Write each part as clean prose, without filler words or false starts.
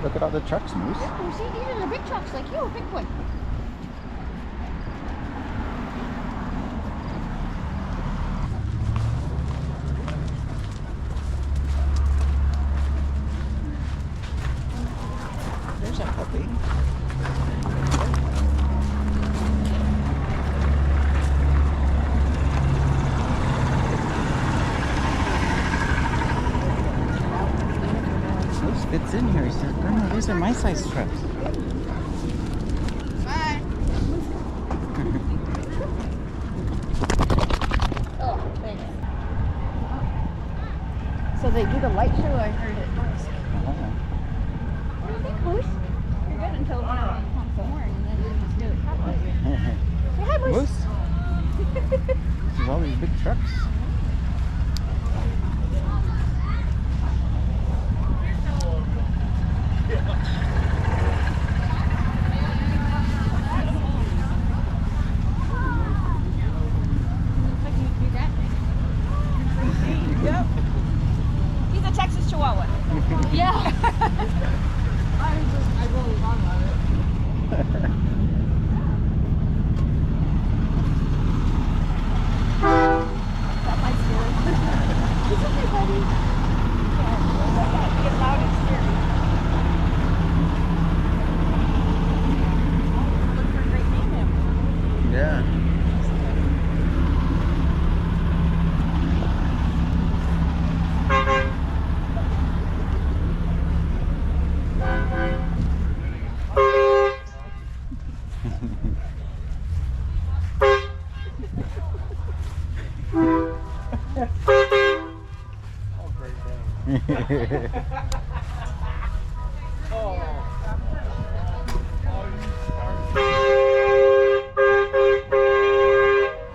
Look at all the trucks, Moose. Yeah, Moosey, these are the big trucks like you, big boy. There's a puppy. Moose fits in here. He says, Grandma, these are my size trucks. Bye. Oh, thanks. So they do the light show, I heard it. What do you think, Moose? You're good until one of them comes somewhere and then you just do it properly. Say hi, Moose. Moose. There's all these big trucks. Yep. He's a Texas Chihuahua. Yeah. I really thought about it. That might scare him. It's okay, buddy. Get loud and scary. Look for a great name. Yeah.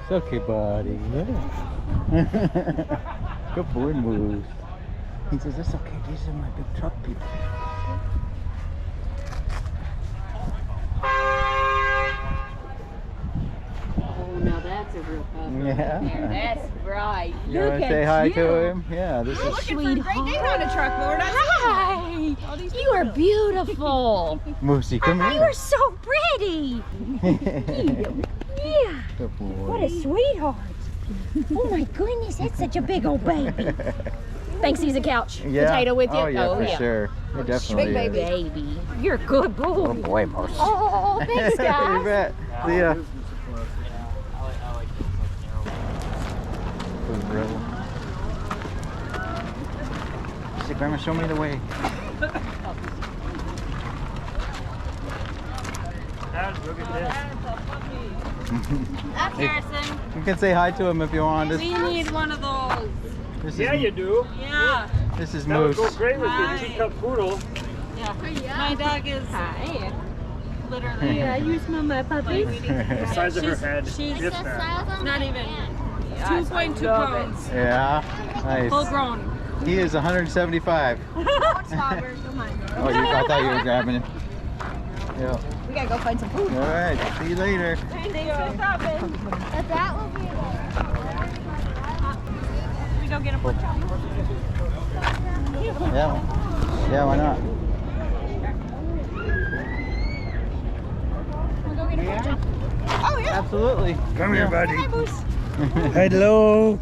It's okay, buddy. Yeah. Good boy, Moose. He says, it's okay. These are my big truck people. Oh, now that's a real puppy. Yeah. That's right. You want to say hi to him? Yeah, this We're is looking for a great name on a truck, but we're not Hi! You are beautiful. Moosey. Come You here. are so pretty. Yeah. Good boy. What a sweetheart. Oh my goodness, that's such a big old baby. Thanks, he's a couch Yeah. potato with you. Oh, yeah, for sure. It definitely Big is. Baby, you're a good boy. Oh, boy, Moose. Oh, thanks, You guys. bet. See ya. Say, Grandma, show me the way. Look at this. That's Harrison. You can say hi to him if you want. We need one of those. This Yeah, is, you do. Yeah. This is That would Moose. go great with your Hi. teacup poodle. Yeah. My dog is literally. I use my puppy. The size of her head. She's If that. not even 2.2 pounds. Yeah, nice. Full grown. He is 175. Oh, I thought you were grabbing him. Yeah. We gotta go find some food. All right. See you later. Thanks for stopping. That will be we go get a pork chop. Yeah. Yeah. Why not? We'll go get a pork chop. Oh yeah. Absolutely. Come here, buddy. Hi, Moose. Hello.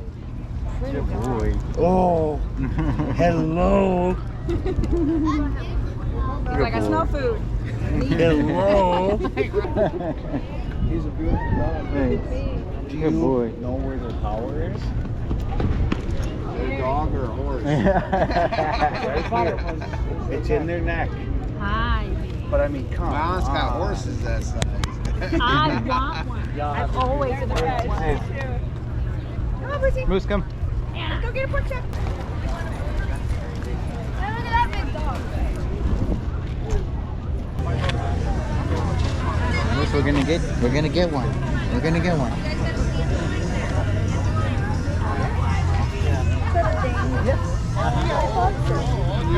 Good boy. Oh. Hello. He's like, I smell food. Hello. He's a beautiful dog. Thanks. Do Good you boy. know where the tower is? A dog or a horse? It's in their neck. Hi. But I mean, come Mine's got on. horses that size. I want one. I've always wanted one. Come on, Moosey. Moose, come. Let's go get a pork chop. Look at that big dog. Moose, we're gonna get one. We're gonna get one.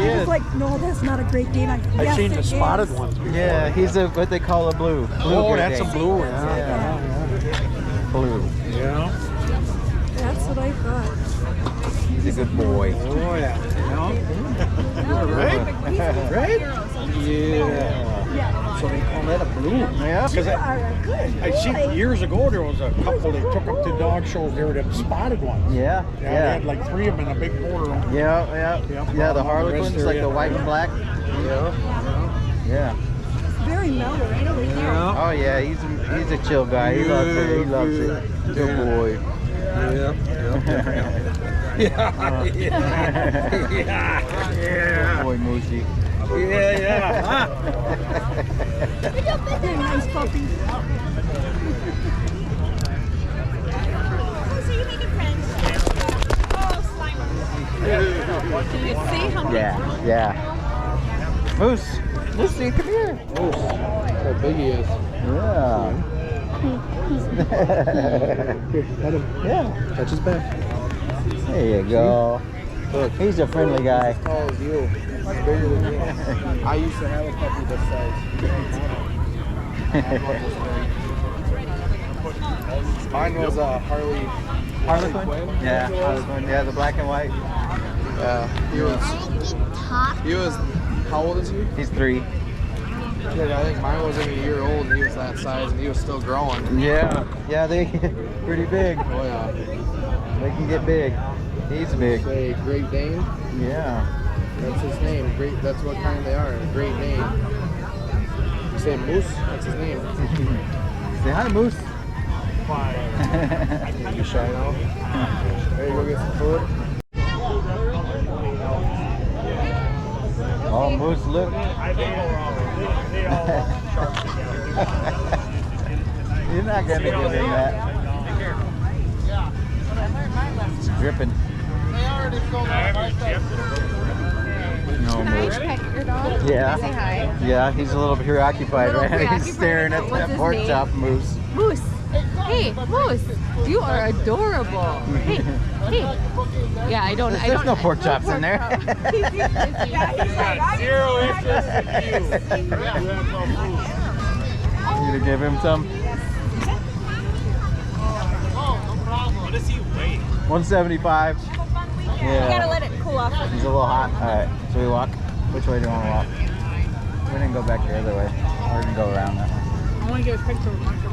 I was like, no, that's not a Great Dane. I've seen the spotted ones. ones before. Yeah, he's a what they call a blue. Oh, Great that's a Dane. blue one. Yeah. Blue. Yeah. That's what I thought. He's a good boy. Oh, yeah. Right? Right? Yeah. So they call that a blue. Yeah. Because You are a good I see boy. years ago there was a couple that took them to dog shows. They were them spotted ones. Yeah. They Yeah. had like 3 of them in a big border. Yeah. Yep. Yeah. The On the Harlequins, wrist like area. the white and black. Yeah. Yeah. Very mellow, really. Yeah. Oh yeah, he's a chill guy. He loves it. He loves it. Good boy. Yeah. Yeah. Good boy, Moosey. Yeah. Very nice puppy. So you're making friends. Oh, Slimer. Can you see how much? Yeah. Moose. Moosey, come here. Moose. How big he is. Yeah. Let him. Yeah. Touch his back. There you go. Look. He's a friendly guy. As tall as you. He's bigger than you. I used to have a puppy this size. Mine was a Harley. Harlequin? Quinn, Yeah, I think it was. Harlequin. Yeah, the black and white. He was, how old is he? He's 3. Yeah, I think mine was like a year old and he was that size and he was still growing. Yeah. Yeah, they get pretty big. Oh yeah. They can get big. He's big. Say Great Dane, Yeah. that's his name. Great, that's what kind they are, a Great Dane. You say Moose, that's his name. Say hi, Moose. You shy now? Ready to go get some food? Oh, Moose, look. You're not going to give him that. It's dripping. No, Moose. Pet your dog? Yeah. Say hi. Yeah, he's a little preoccupied, A little right? He's preoccupied. staring at What's that his pork name? chop, Moose. Moose. Hey, Moose. You are adorable. Hey. Yeah, I don't. There's no pork chops in there. Zero interest in you. You gonna give him some? What does he weigh? 175. You gotta Yeah. let it cool off. He's a little hot. Alright, so we walk? Which way do you want to walk? We didn't go back the other way. Or we can go around that one. I want to get a picture of Michael.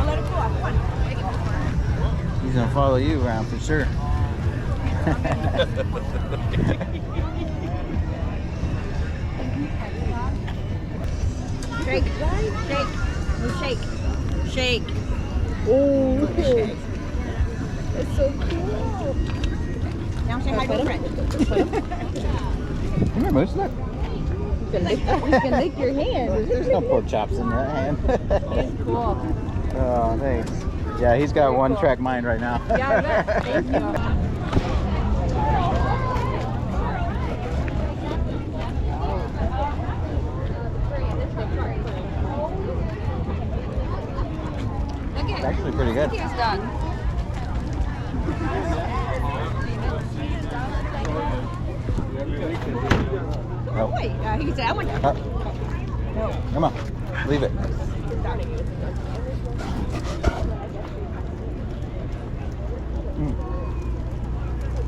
Let it cool off. Come on. He's gonna follow you around for sure. Shake. Shake. No, shake. Shake. Oh, Shake. it's so cool. Now say hi to a friend. Come here, Moose, look. You can lick your hand. There's no pork chops in that hand. It's cool. Oh, thanks. Yeah, he's got one-track mind right now. Yeah, I bet. Thank you. It's actually pretty good. Here's done. Oh. Wait, he can say, I want Oh. Come on, leave it.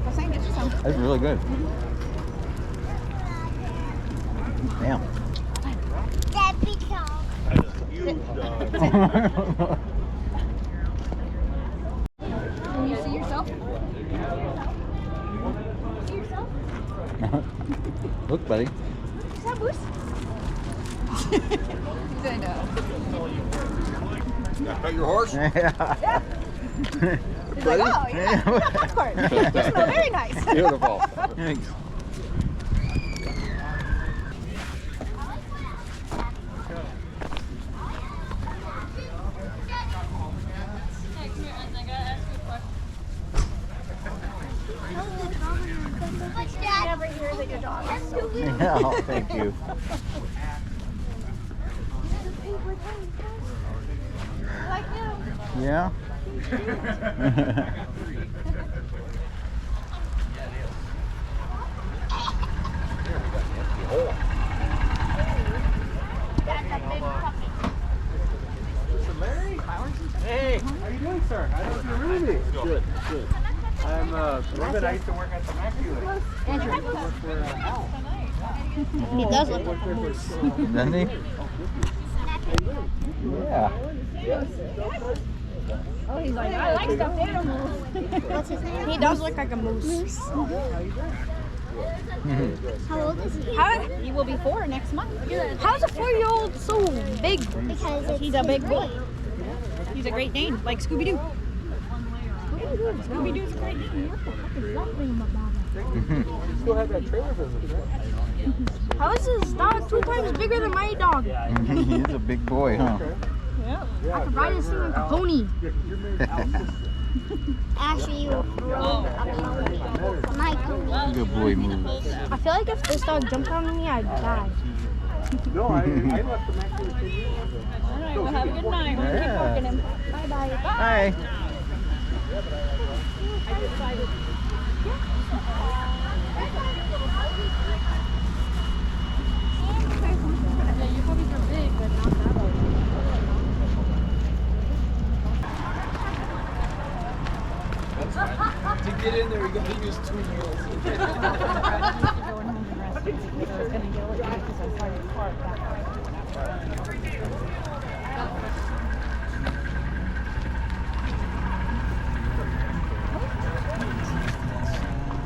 Kasson, get you some. That's really good. Damn. Can you see yourself? See yourself? Look, buddy. Is that Moose? He said no. Got your horse? Yeah. He's like, oh, yeah, popcorn. You smell very nice. Beautiful. Thanks. Never hear that your dog is so Yeah, oh, thank you. like you. Yeah? Hey, how you doing? I'm Ruben. I used to work at the Immaculate. He does look like a moose. Doesn't he? Yeah. Oh, he's like, I like stuffed animals. What's his name? He does look like a moose. How old is he? He will be 4 next month. How's a 4-year-old so big? Because He's a big boy. He's a Great Dane, like Scooby-Doo. Scooby-Doo's a Great Dane. Still have that trailer business, right? How is this dog 2 times bigger than my dog? He's a big boy, huh? I could ride this thing like a pony. Ashley, you my Good boy moves. I feel like if this dog jumped on me, I'd die. No, I left the Immaculate 2 years ago. Alright, well have a good night. We'll keep Yeah. walking him. Bye-bye. Bye. Hi. I decided. Yeah, your puppies are big, but not that old. To get in there, you gotta use 2 wheels.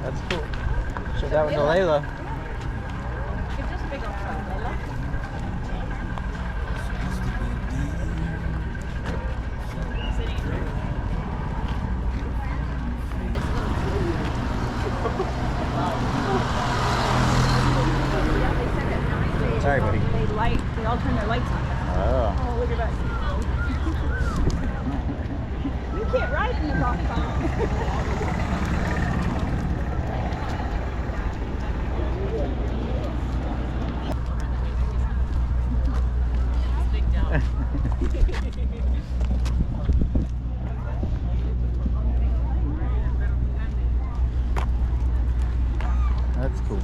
That's cool. Show that one to Layla. Sorry, buddy. They all turn their lights on. Oh. Oh, look at that. You can't ride in the rock That's cool.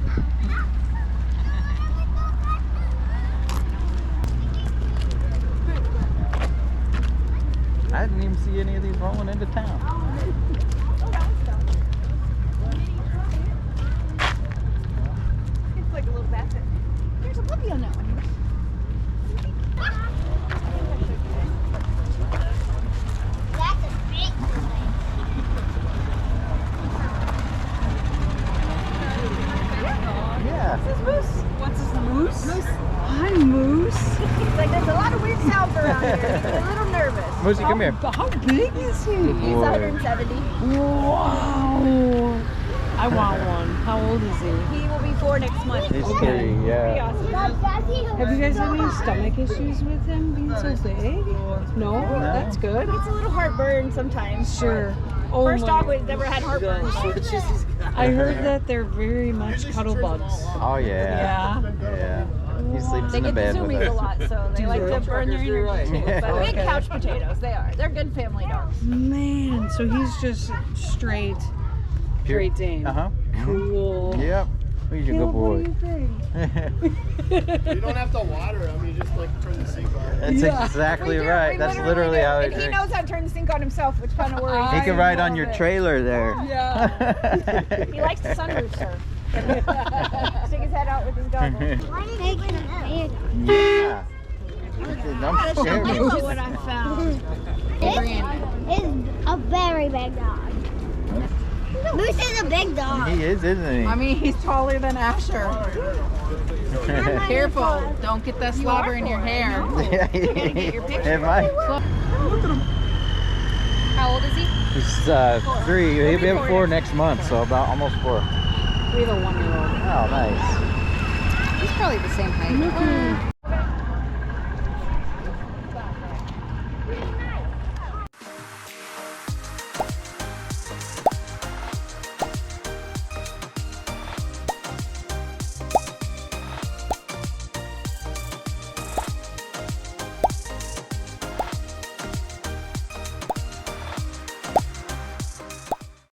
I didn't even see any of these rolling into town. It's like a little basket. There's a puppy on that one. That's a big Yeah. This is Moose. What's his moose? Moose. Hi, Moose. He's like, there's a lot of weird sounds around here. He's a little nervous. Moosey, come here. How big is he? He's Boy. 170. Wow. I want one. How old is he? He will be 4 next month. He's Pretty 3, yeah. awesome. Have you guys had any stomach issues with him being so big? No? That's good. It's a little heartburn sometimes. Sure. Oh First my dog God. we've never had heartburn. I heard that they're very much cuddle bugs. Oh, yeah. Yeah. Yeah. He sleeps They in the get the bed with zoomies a us. lot, so they like to burn their energy too. But big Okay. couch potatoes, they are. They're good family dogs. Man, so he's just straight Great Dane. Uh-huh. Cool. Yep. He's a good Caleb, what boy. do you think? You don't have to water them, you just like turn the sink on. That's Yeah. exactly We do, right. we That's literally literally do. how he And he drinks. knows how to turn the sink on himself, which kind of worries He me. can ride on a your little trailer there. Yeah. He likes the sunroof, sir. Stick his head out with his goggles. Why did they get a Yeah. I'll I'm show scared. you what I found. This is a very big dog. Moose is a big dog. He is, isn't he? I mean, he's taller than Asher. Careful, don't get that slobber in your hair. Yeah, get your picture. Am I? How old is he? He's 3. He'll be 4 next month, so about almost 4. We have a 1-year-old. Oh, nice. He's probably the same height.